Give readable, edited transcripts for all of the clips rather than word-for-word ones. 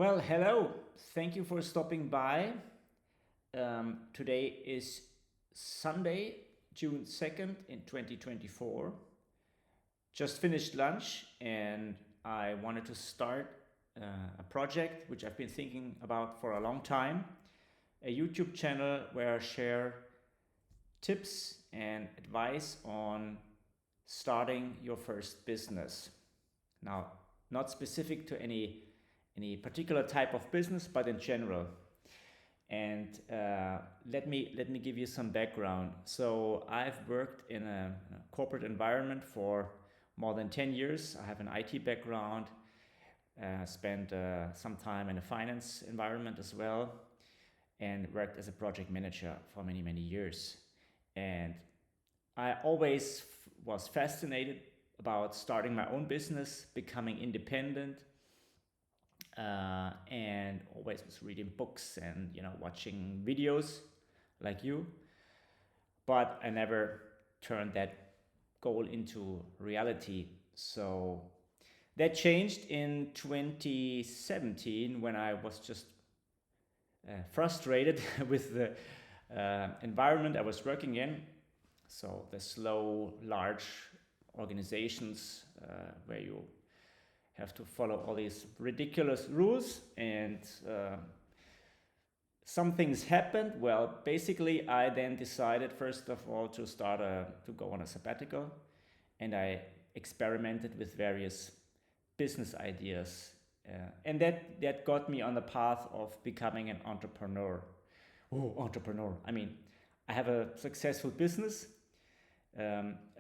Well, hello. Thank you for stopping by. Today is Sunday, June 2nd in 2024. Just finished lunch and I wanted to start a project which I've been thinking about for a long time, a YouTube channel where I share tips and advice on starting your first business. Now, not specific to any particular type of business, but in general. And let me give you some background. So I've worked in a corporate environment for more than 10 years. I have an IT background. Spent some time in a finance environment as well, and worked as a project manager for many years. And I always was fascinated about starting my own business, becoming independent, and always was reading books and watching videos like you. But I never turned that goal into reality. So that changed in 2017 when I was just frustrated with the environment I was working in. So the slow, large organizations where you have to follow all these ridiculous rules, and some things happened. Well, basically, I then decided first of all to go on a sabbatical, and I experimented with various business ideas, and that got me on the path of becoming an entrepreneur. Oh, entrepreneur! I mean, I have a successful business.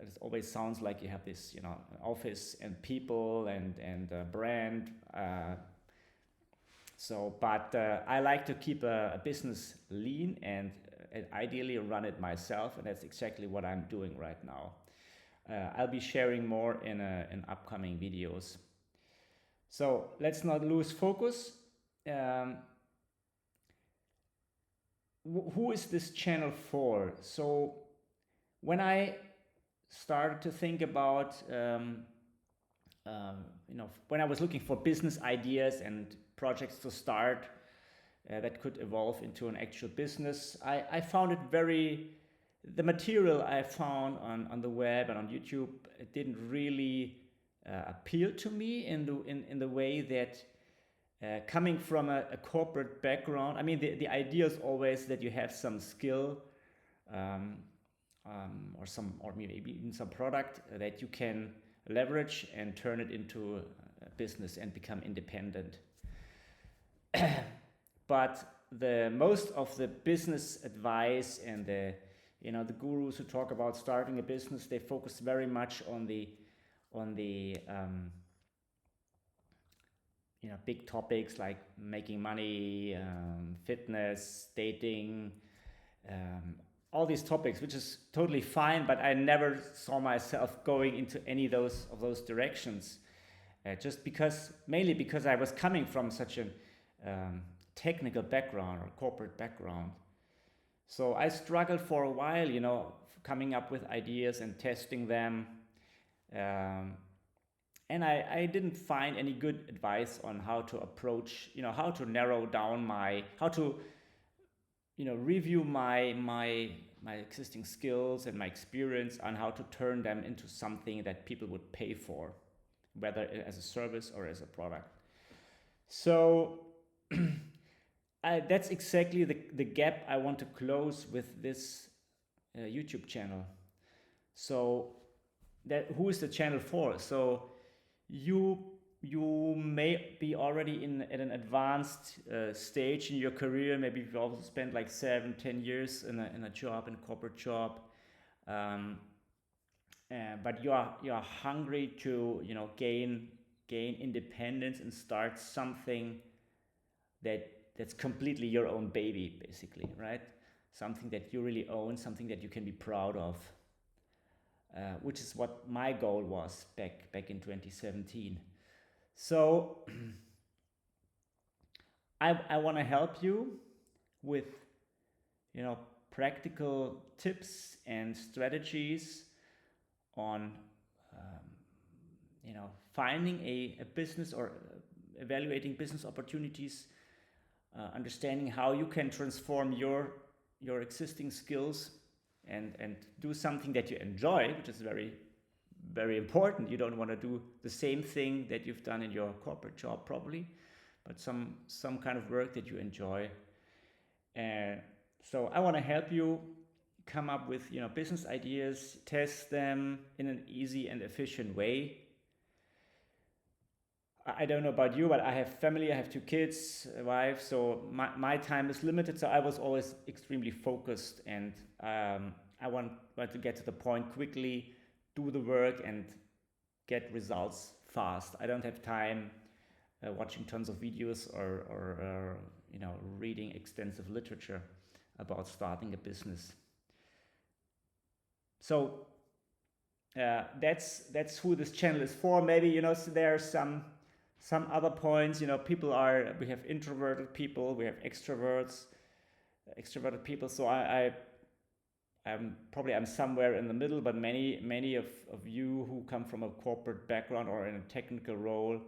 It always sounds like you have this, office and people and brand. But I like to keep a business lean and ideally run it myself, and that's exactly what I'm doing right now. I'll be sharing more in upcoming videos. So let's not lose focus. Who is this channel for? So when I started to think about, when I was looking for business ideas and projects to start that could evolve into an actual business, I found it the material I found on the web and on YouTube, it didn't really appeal to me in the way that coming from a corporate background. I mean, the idea is always that you have some skill, or maybe even some product that you can leverage and turn it into a business and become independent. But the most of the business advice and the gurus who talk about starting a business, they focus very much on the big topics like making money, fitness, dating, all these topics, which is totally fine, but I never saw myself going into any of those directions, mainly because I was coming from such a technical background or corporate background. So I struggled for a while, coming up with ideas and testing them, and I didn't find any good advice on how to approach, how to narrow down how to review my existing skills and my experience on how to turn them into something that people would pay for, whether as a service or as a product. So that's exactly the gap I want to close with this YouTube channel. So who is the channel for? So you may be already at an advanced stage in your career. Maybe you've also spent like 7-10 years in a corporate job, but you're hungry to gain independence and start something that's completely your own baby, basically, right? Something that you really own, something that you can be proud of, which is what my goal was back in 2017. So I want to help you with practical tips and strategies on finding a business or evaluating business opportunities, understanding how you can transform your existing skills and do something that you enjoy, which is very, very important. You don't want to do the same thing that you've done in your corporate job probably, but some kind of work that you enjoy. And so I want to help you come up with business ideas, test them in an easy and efficient way. I don't know about you, but I have family, I have 2 kids, a wife, so my time is limited. So I was always extremely focused, and I want to get to the point quickly, do the work, and get results fast. I don't have time watching tons of videos or reading extensive literature about starting a business. So that's who this channel is for. Maybe so there are some other points. We have introverted people, we have extroverted people. So I'm somewhere in the middle, but many of you who come from a corporate background or in a technical role,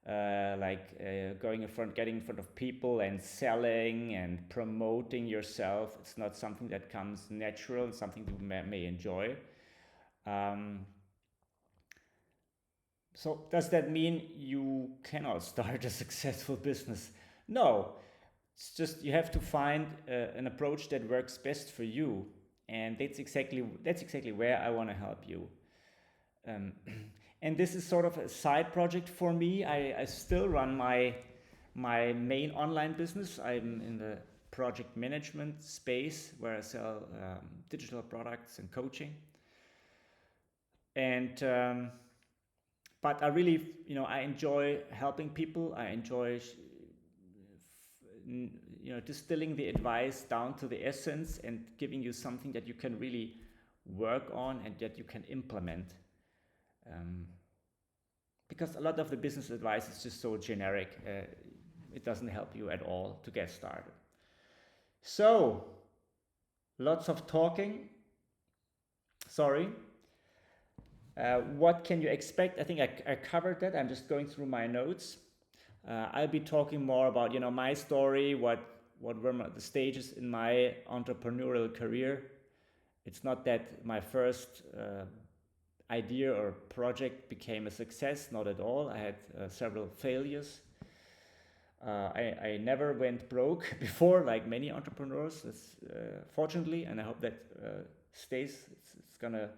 getting in front of people and selling and promoting yourself, it's not something that comes natural. It's something you may enjoy. So does that mean you cannot start a successful business? No, it's just you have to find an approach that works best for you, and that's exactly where I want to help you. And this is sort of a side project for me. I still run my main online business. I'm in the project management space where I sell digital products and coaching. And but I really, I enjoy helping people. I enjoy, distilling the advice down to the essence and giving you something that you can really work on and that you can implement. Because a lot of the business advice is just so generic. It doesn't help you at all to get started. So, lots of talking. Sorry. What can you expect? I think I covered that. I'm just going through my notes. I'll be talking more about my story, what were the stages in my entrepreneurial career. It's not that my first idea or project became a success, not at all. I had several failures. I never went broke before, like many entrepreneurs, fortunately, and I hope that stays. It's gonna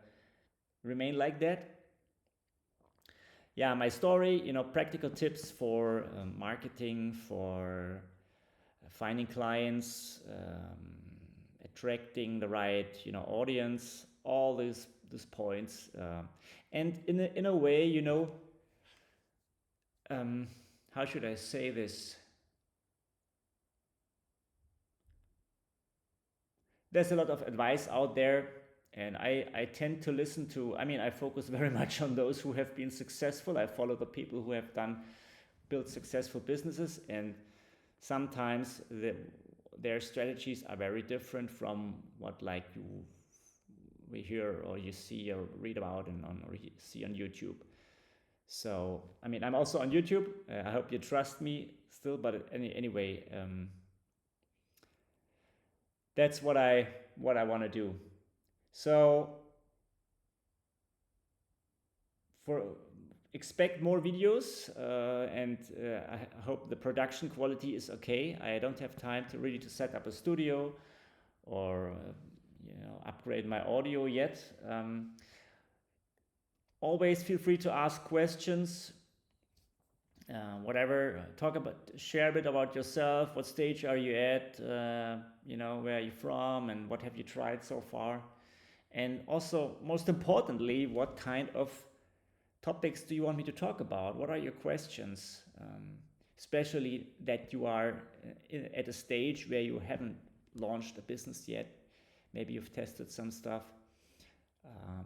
remain like that. Yeah, my story, practical tips for marketing, for finding clients, attracting the right, audience, all these points, and in a way, how should I say this? There's a lot of advice out there, and I tend to listen to, I focus very much on those who have been successful. I follow the people who have built successful businesses, and sometimes their strategies are very different from what we hear or you see or read about or you see on YouTube. So, I'm also on YouTube. I hope you trust me still, but anyway, that's what I want to do. So, expect more videos, and I hope the production quality is okay. I don't have time to set up a studio or upgrade my audio yet. Always feel free to ask questions. Whatever, share a bit about yourself. What stage are you at? Where are you from, and what have you tried so far? And also, most importantly, what kind of topics do you want me to talk about? What are your questions? Especially that you are at a stage where you haven't launched a business yet. Maybe you've tested some stuff,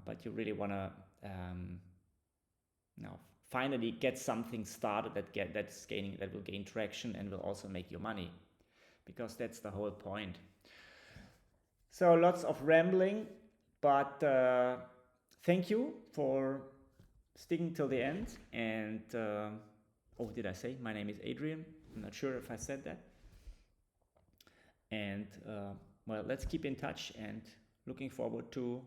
but you really want to finally get something started that will gain traction and will also make you money, because that's the whole point. So lots of rambling, but thank you for sticking till the end, and or what did I say? My name is Adrian. I'm not sure if I said that. And well, let's keep in touch, and looking forward to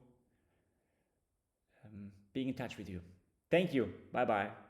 being in touch with you. Thank you. Bye bye.